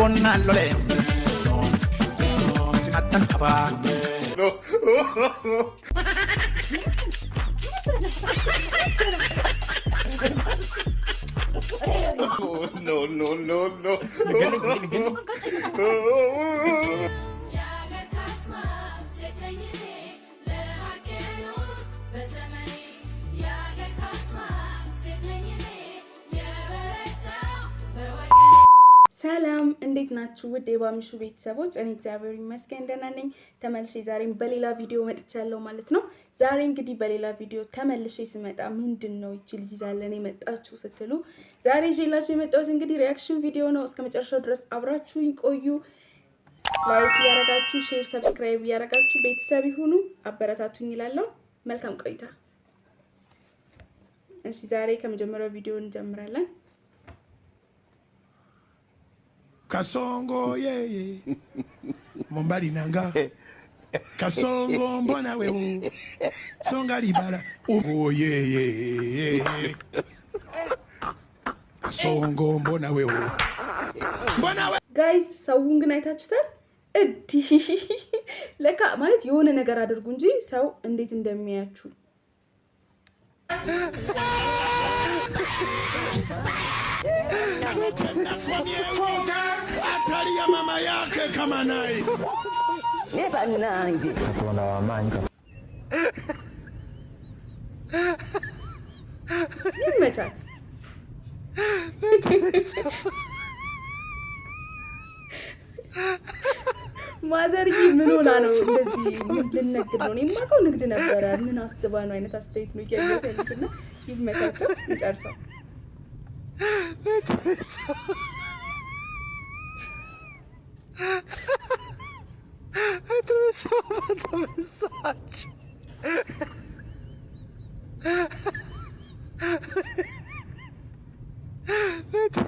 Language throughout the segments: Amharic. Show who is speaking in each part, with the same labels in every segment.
Speaker 1: fonallole sinatan kapa no
Speaker 2: ሰላም እንዴት ናችሁ? ውድ የባሚሹ ቤተሰቦች እኔ እግዚአብሔር ይመስገን ደህና ነኝ። ተመልሼ ዛሬም በሌላ ቪዲዮ መጥቻለሁ ማለት ነው። ዛሬ እንግዲህ በሌላ ቪዲዮ ተመልሼ ስመጣ ምንድነው እቺ ልጅ ይዛለን የመጣችሁ ስትሉ ዛሬ ይዤላችሁ የመጣሁት እንግዲህ ሪአክሽን ቪዲዮ ነው። እስከመጨረሻው ድረስ አብራችሁኝ ቆዩ። ላይክ ያረጋችሁ፣ ሼር፣ ሰብስክራይብ ያረጋችሁ ቤተሰብ ይሁኑ፣ አበረታቱኝ ይላለሁ። መልካም ቆይታ። እሺ ዛሬ ከመጀመሪያው ቪዲዮ እንጀምራለን።
Speaker 1: Kasongo yeye Mombali nanga Kasongo mbona wewe Songa libala oh yeye Kasongo mbona wewe
Speaker 2: Guys ሰውን ግን አይታችሁታል እዲ ለካ ማለት የሆነ ነገር አድርጉ እንጂ ሰው እንዴት እንደሚያያችሁ
Speaker 1: Atalia mama yake kama nai
Speaker 3: Neba nangi Katona wa manga
Speaker 2: ይመቻት ማዘርዬ ምን ሆና ነው እንደዚህ ልንነግድ ነው? እኔማ እኮ ንግድ ነበረ ምን አስባ ነው አይነት አስተያየት ነው ያየሁት ያለችና ይመቻቸው እንጨርሰው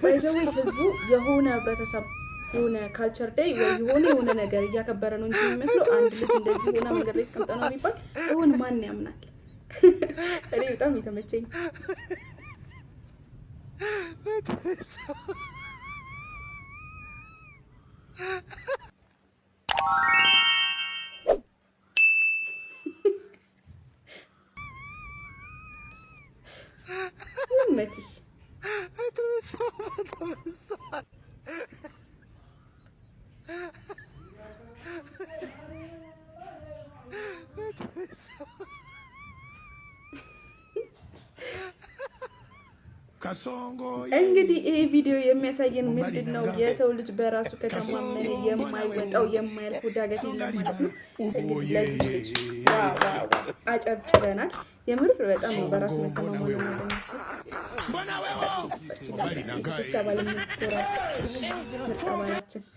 Speaker 2: ባይዘው ህዝቡ የሆነ ህብረተሰብ የሆነ ካልቸር ዴይ ወይ የሆነ ነገር ያከበረ ነው እንጂ የሚመስለው አንድ ልጅ እንደዚህ ሆና መንገድ ላይ ተቀምጣ ነው ቢባል አሁን ማን ያምናል? እኔ በጣም የተመቸኝ ይመችሽ እንግዲህ ይሄ ቪዲዮ የሚያሳየን ምንድነው የሰው ልጅ በራሱ ከተማመነ የማይወጣው የማያልፍ ዳገት የለም ማለት ነው። እንግዲህ ለዚህ ልጅ ዋው አጨብጭበናል። የምር በጣም ነው በራስ መተማመን ነው ማለት ነው።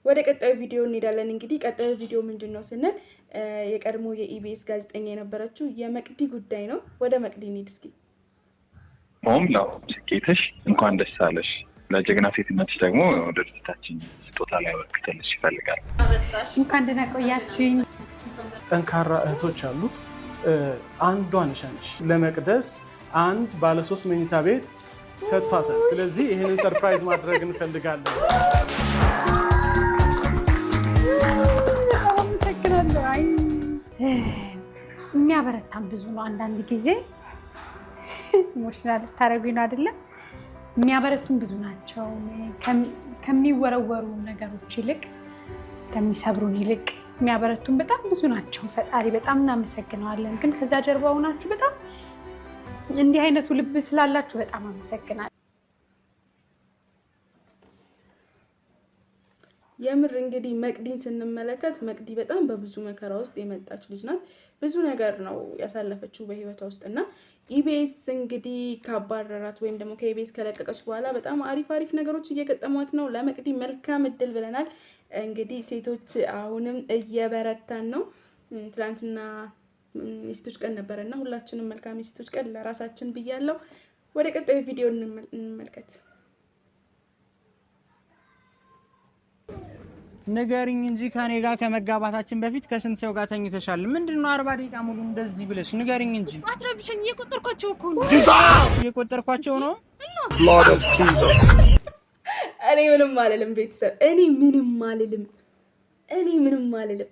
Speaker 2: ወደ ቀጣዩ ቪዲዮ እንሄዳለን። እንግዲህ ቀጣዩ ቪዲዮ ምንድነው ስንል የቀድሞ የኢቢኤስ ጋዜጠኛ የነበረችው የመቅዲ ጉዳይ ነው። ወደ መቅዲ እንሂድ እስኪ።
Speaker 4: ላው ስኬትሽ እንኳን ደስ አለሽ። ለጀግና ሴትነትሽ ደግሞ ድርጅታችን ስጦታ ላይ ወርክተልሽ ይፈልጋል።
Speaker 5: እንኳን ደህና ቆያችሁኝ።
Speaker 6: ጠንካራ እህቶች አሉ። አንዷ ነሽ ለመቅደስ አንድ ባለ 3 መኝታ ቤት ሰጥቷታል። ስለዚህ ይሄንን ሰርፕራይዝ ማድረግ እንፈልጋለን።
Speaker 5: የሚያበረታም ብዙ ነው። አንዳንድ ጊዜ ኢሞሽናል ታረጉኝ ነው አይደለ? የሚያበረቱም ብዙ ናቸው። ከሚወረወሩ ነገሮች ይልቅ ከሚሰብሩን ይልቅ የሚያበረቱም በጣም ብዙ ናቸው። ፈጣሪ በጣም እናመሰግናለን። ግን ከዛ ጀርባ ሆናችሁ በጣም እንዲህ አይነቱ ልብ ስላላችሁ በጣም አመሰግናለሁ።
Speaker 2: የምር እንግዲህ መቅዲን ስንመለከት መቅዲ በጣም በብዙ መከራ ውስጥ የመጣች ልጅ ናት። ብዙ ነገር ነው ያሳለፈችው በህይወቷ ውስጥና ኢቢኤስ እንግዲህ ካባረራት ወይም ደግሞ ከኢቢኤስ ከለቀቀች በኋላ በጣም አሪፍ ነገሮች እየገጠሟት ነው። ለመቅዲ መልካም እድል ብለናል። እንግዲህ ሴቶች አሁንም እየበረታን ነው። ትላንትና የሴቶች ቀን ነበርና ሁላችንም መልካም የሴቶች ቀን ለራሳችን ብያለሁ። ወደ ቀጣዩ ቪዲዮ እንመልከት።
Speaker 7: ንገሪኝ እንጂ ከኔ ጋር ከመጋባታችን በፊት ከስንት ሰው ጋር ተኝተሻል? ምንድነው 40 ደቂቃ ሙሉ እንደዚህ ብለሽ ንገሪኝ እንጂ።
Speaker 5: አትረብሽኝ። እየቆጠርኳቸው እኮ ነው።
Speaker 7: እየቆጠርኳቸው ነው።
Speaker 1: Lord of Jesus
Speaker 2: እኔ ምንም አልልም ቤተሰብ እኔ ምንም አልልም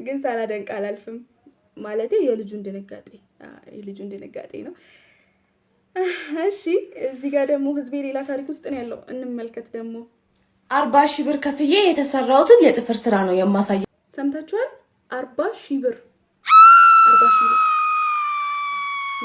Speaker 2: ግን ሳላደንቅ አላልፍም ማለቴ የልጁን ድንጋጤ ነው እሺ እዚህ ጋር ደግሞ ህዝቤ ሌላ ታሪክ ውስጥ ነው ያለው እንመልከት ደግሞ
Speaker 8: 40,000 ብር ከፍዬ የተሰራውትን የጥፍር ስራ ነው የማሳየው
Speaker 2: ሰምታችኋል 40,000 ብር 40,000 ብር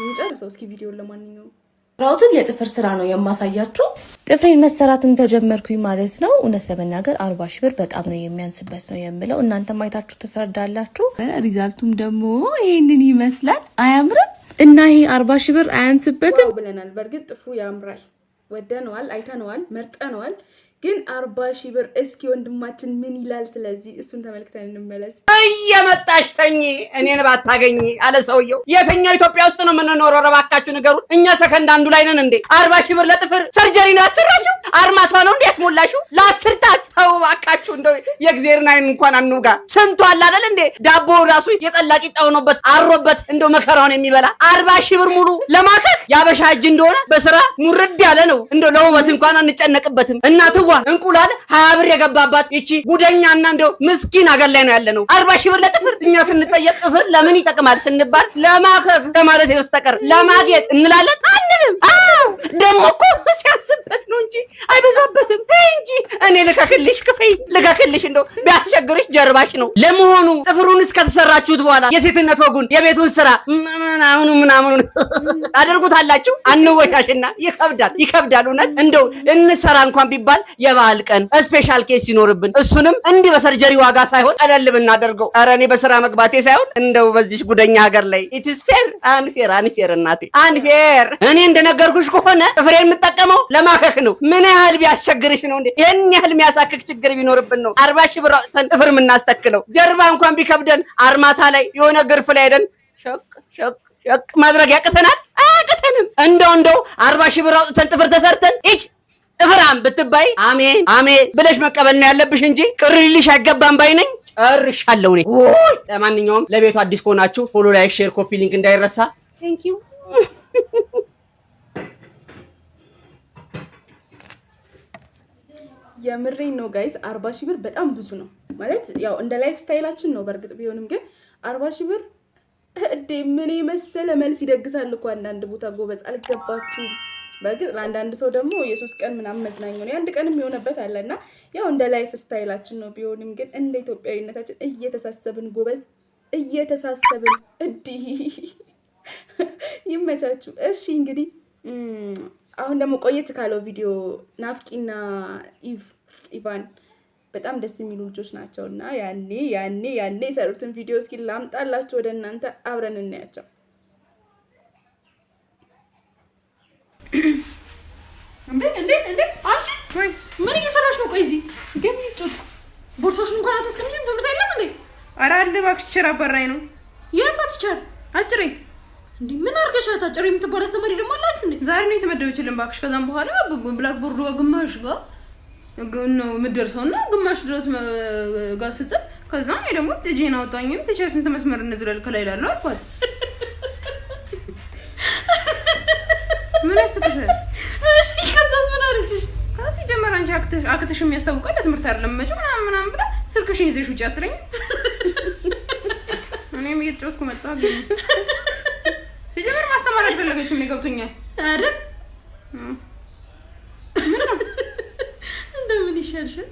Speaker 2: እንጨርሰው እስኪ ቪዲዮውን ለማንኛውም
Speaker 8: ራውትን የጥፍር ስራ ነው የማሳያችሁ ጥፍሬን መሰራትም ተጀመርኩኝ ማለት ነው እውነት ለመናገር 40,000 ብር በጣም ነው የሚያንስበት ነው የምለው እናንተም አይታችሁ ትፈርዳላችሁ ሪዛልቱም ደግሞ ይሄንን ይመስላል አያምርም እና ይሄ 40,000 ብር አያንስበትም
Speaker 2: ብለናል በርግጥ ጥፍሩ ያምራል ወደነዋል አይተነዋል መርጠነዋል ግን 40,000 ብር እስኪ ወንድማችን ምን ይላል ስለዚህ እሱን ተመልክተን እንመለስ
Speaker 9: እየመጣሽ ተኝ እኔን ባታገኝ አለ ሰውየው የትኛው ኢትዮጵያ ውስጥ ነው የምንኖረው ረባካችሁ ንገሩን እኛ ሰከንድ አንዱ ላይ ነን እንዴ 40,000 ብር ለጥፍር ሰርጀሪ ነው ያሰራሽው አርማቷ ነው እንዴ ያስሞላሽው ለአስርታት ተው ባካችሁ እንደው የእግዚአብሔርን አይን እንኳን አንውጋ ስንቱ አለ አይደል እንዴ ዳቦ ራሱ የጠላቂ ጣውኖበት አሮበት እንደው መከራውን የሚበላ 40,000 ብር ሙሉ ለማከክ ያበሻ እጅ እንደሆነ በስራ ሙርድ ያለ ነው እንደው ለውበት እንኳን አንጨነቅበትም እናትዋ እንቁላል 20 ብር የገባባት እቺ ጉደኛና እንደው ምስኪን አገር ላይ ነው ያለነው 40,000 ብር ለጥፍር እኛ ስንጠየቅ ጥፍር ለምን ይጠቅማል ስንባል ለማከክ ከማለት ይወስተቀር ለማጌጥ እንላለን አንልም አው ደሞ እኮ ሲያስበት ነው እንጂ አይበዛበትም ተይ እንጂ እኔ ልከክልሽ እንደው ቢያስቸግርሽ ጀርባሽ ነው ለመሆኑ ጥፍሩን እስከተሰራችሁት በኋላ የሴትነት ወጉን የቤቱን ስራ ምናምን አድርጉታላችሁ አንወሻሽና ይከብዳል እውነት እንደው እንሰራ እንኳን ቢባል የባህል ቀን ስፔሻል ኬስ ሲኖርብን እሱንም እንዲህ በሰርጀሪ ዋጋ ሳይሆን ቀለል ብናደርገው ኧረ እኔ በስራ መግባቴ ሳይሆን እንደው በዚህ ጉደኛ ሀገር ላይ it is fair አንፌር እናቴ አንፌር እኔ እንደነገርኩሽ ከሆነ ጥፍሬን የምጠቀመው ለማከክ ነው ምን ያህል ቢያስቸግርሽ ነው እንዴ ይሄን ያህል የሚያሳክክ ችግር ቢኖርብን ነው 40,000 ብር ጥፍር የምናስተክለው ጀርባ እንኳን ቢከብደን አርማታ ላይ የሆነ ግርፍ ላይ ሄደን ሸቅ ማድረግ ያቅተናል አያቅተንም እንደው 40,000 ብር አውጥተን ጥፍር ተሰርተን ጥፍራም ብትባይ አሜን ብለሽ መቀበል ነው ያለብሽ እንጂ ቅርልሽ አይገባም ባይ ነኝ ጨርሻለሁ እኔ ለማንኛውም ለቤቱ አዲስ ከሆናችሁ ፎሎ ላይክ ሼር ኮፒ ሊንክ እንዳይረሳ ቴንክ ዩ
Speaker 2: የምሬን ነው ጋይስ 40,000 ብር በጣም ብዙ ነው ማለት ያው እንደ ላይፍ ስታይላችን ነው በርግጥ ቢሆንም ግን 40,000 ብር እዴ ምን መሰለ መልስ ይደግሳል እኮ አንዳንድ ቦታ ጎበዝ አልገባችሁ በግጥ ለአንዳንድ ሰው ደግሞ የ3 ቀን ምናምን መዝናኛ ነው የአንድ ቀንም የሆነበት አለና ያው እንደ ላይፍ ስታይላችን ነው ቢሆንም ግን እንደ ኢትዮጵያዊነታችን እየተሳሰብን ጎበዝ እየተሳሰብን እዲ ይመቻችሁ እሺ እንግዲህ አሁን ደግሞ ቆየት ካለው ቪዲዮ ናፍቂና ኢቫን በጣም ደስ የሚሉ ልጆች ናቸውና ያኔ የሰሩትን ቪዲዮ እስኪ ላምጣላችሁ ወደ እናንተ አብረን እናያቸው
Speaker 10: እንዴ አንቺ ምን እየሰራሽ ነው? ቆይ እዚህ ግን ቦርሳሽን እንኳን አታስቀምጪም? ትምህርት አይደለም እንዴ?
Speaker 11: ኧረ አለ እባክሽ ቲቸር አባራኝ ነው።
Speaker 10: የት ቲቸር?
Speaker 11: አጭሬ
Speaker 10: እንዴ ምን አርገሻት? አጭሬ የምትባል አስተማሪ ደግሞ አላችሁ እንዴ?
Speaker 11: ዛሬ ነው የተመደበችልን እባክሽ። ከዛም በኋላ ብላክ ቦርዱ ጋር ግማሽ ጋር ነው የምትደርሰውና ግማሽ ድረስ ጋር ስትጽፍ ከዛም እኔ ደግሞ እጄን አወጣኝም ቲቸር ስንት መስመር እንዝለል ከላይ እላለሁ አልኳት። ምን ያስብሻል?
Speaker 10: እሺ ከዛስ ምን አለችሽ?
Speaker 11: ከዚህ ጀመረ አንቺ አክተሽ የሚያስታውቃል ለትምህርት አይደለም መጪው ምናምን ብላ ስልክሽን ይዘሽ ውጪ አትለኝ። እኔም እየተጫወትኩ መጣሁ ግን ሲጀመር ማስተማር አልፈለገችም ነው ገብቶኛል
Speaker 10: አይደል? ምን ነው እንደምን ይሻልሻል?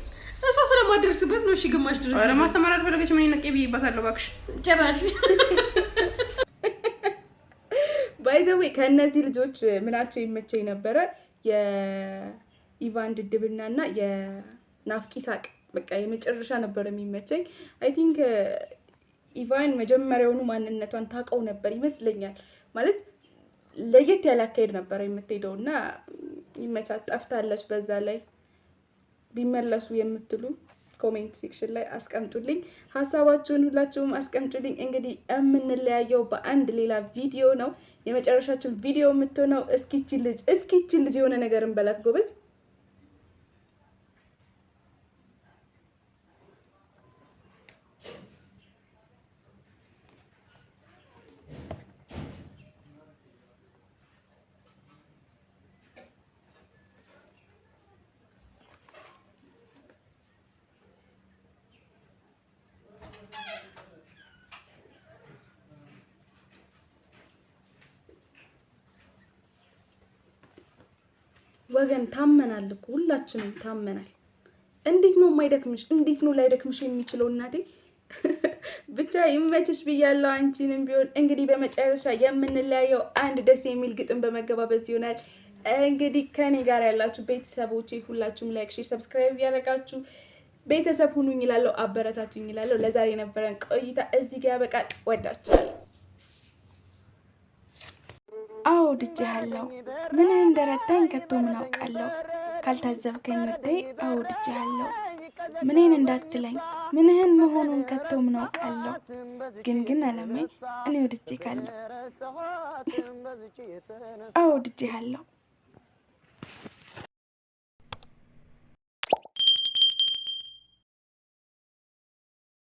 Speaker 10: እሷ ስለማደርስበት ነው እሺ ግማሽ ድረስ
Speaker 11: አረ ማስተማር አልፈለገችም እኔ ነቄ ብዬባታለሁ እባክሽ
Speaker 10: ጨራሽ
Speaker 2: ባይዘዌ ከነዚህ ልጆች ምናቸው ይመቸኝ ነበር የኢቫን ድድብናና የናፍቂ ሳቅ በቃ የመጨረሻ ነበር የሚመቸኝ አይ ቲንክ ኢቫን መጀመሪያውኑ ማንነቷን ታቀው ነበር ይመስለኛል ማለት ለየት ያለ አካሄድ ነበር የምትሄደውና ይመቻት ጠፍታለች በዛ ላይ ቢመለሱ የምትሉ ኮሜንት ሴክሽን ላይ አስቀምጡልኝ ሐሳባችሁን ሁላችሁም አስቀምጡልኝ እንግዲህ የምንለያየው በአንድ ሌላ ቪዲዮ ነው የመጨረሻችን ቪዲዮ የምትሆነው እስኪቺ ልጅ የሆነ ነገር እንበላት ጎበዝ ወገን ታመናል እኮ ሁላችንም ታመናል። እንዴት ነው የማይደክምሽ? እንዴት ነው ላይደክምሽ የሚችለው? እናቴ ብቻ ይመችሽ ብያለሁ። አንቺንም ቢሆን እንግዲህ በመጨረሻ የምንለያየው አንድ ደስ የሚል ግጥም በመገባበዝ ይሆናል። እንግዲህ ከኔ ጋር ያላችሁ ቤተሰቦቼ ሁላችሁም ላይክ፣ ሼር፣ ሰብስክራይብ ያደረጋችሁ ቤተሰብ ሁኑኝ እላለሁ፣ አበረታቱኝ እላለሁ። ለዛሬ የነበረን ቆይታ እዚህ ጋር ያበቃል። ወዳችኋለሁ።
Speaker 12: አዎ ድጄሃለሁ። ምን እንደረታኝ ከቶ ምን አውቃለሁ። ካልታዘብከኝ ወዴ አዎ ድጄሃለሁ። ምንን እንዳትለኝ ምንህን መሆኑን ከቶ ምን አውቃለሁ። ግን አለሜ እኔ ወድጄ ካለሁ አዎ ድጄሃለሁ።